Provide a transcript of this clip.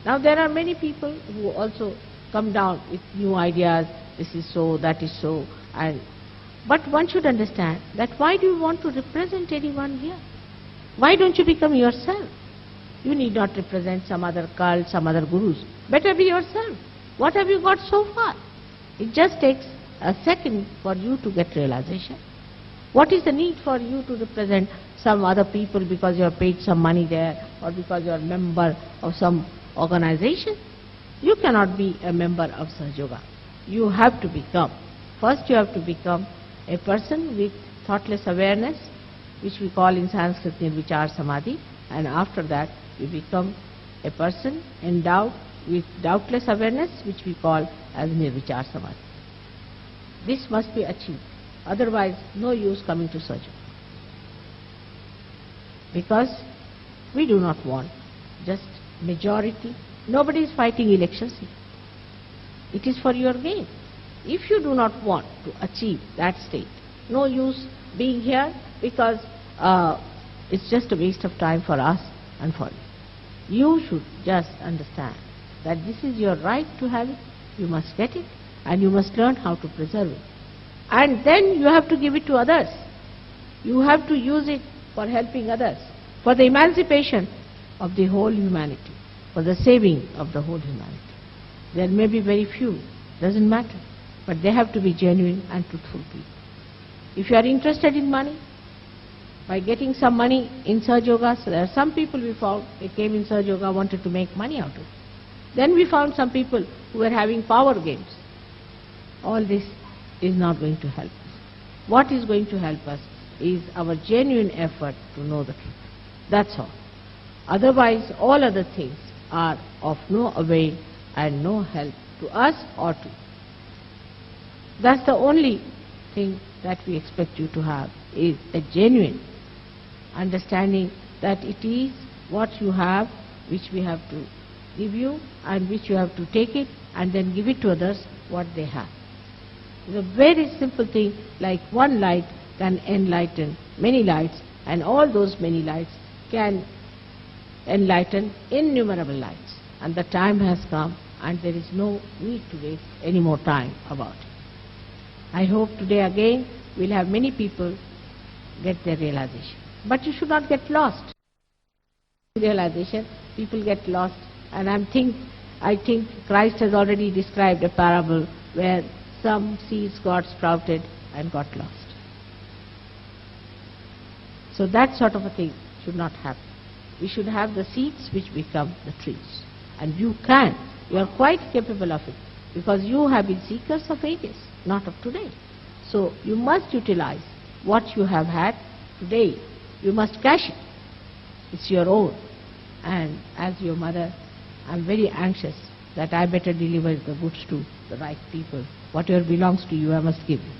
Now there are many people who also come down with new ideas, this is so, that is so, but one should understand that why do you want to represent anyone here? Why don't you become yourself? You need not represent some other cult, some other gurus. Better be yourself. What have you got so far? It just takes a second for you to get realization. What is the need for you to represent some other people because you have paid some money there or because you are a member of some organization? You cannot be a member of Sahaja Yoga. You have to become. First you have to become a person with thoughtless awareness, which we call in Sanskrit Nirvichar Samadhi, and after that you become a person endowed with doubtless awareness, which we call as Nirvichar Samadhi. This must be achieved. Otherwise, no use coming to Sahaja Yoga. Because we do not want just majority. Nobody is fighting elections here. It is for your gain. If you do not want to achieve that state, no use being here, because it's just a waste of time for us and for you. You should just understand that this is your right to have it, you must get it, and you must learn how to preserve it. And then you have to give it to others. You have to use it for helping others, for the emancipation of the whole humanity, for the saving of the whole humanity. There may be very few, doesn't matter, but they have to be genuine and truthful people. If you are interested in money, by getting some money in Sahaja Yoga, so there are some people we found, they came in Sahaja Yoga, wanted to make money out of it. Then we found some people who were having power games. All this is not going to help us. What is going to help us is our genuine effort to know the truth. That's all. Otherwise, all other things are of no avail and no help to us or to you. That's the only thing that we expect you to have, is a genuine understanding that it is what you have which we have to give you, and which you have to take it and then give it to others what they have. It's a very simple thing, like one light can enlighten many lights, and all those many lights can enlighten innumerable lights. And the time has come, and there is no need to waste any more time about it. I hope today again we'll have many people get their realization. But you should not get lost. Realization, people get lost, and I think Christ has already described a parable where some seeds got sprouted and got lost. So that sort of a thing should not happen. We should have the seeds which become the trees. And you are quite capable of it, because you have been seekers of ages, not of today. So you must utilize what you have had today. You must cash it. It's your own. And as your mother, I'm very anxious that I better deliver the goods to the right people. Whatever belongs to you, I must give.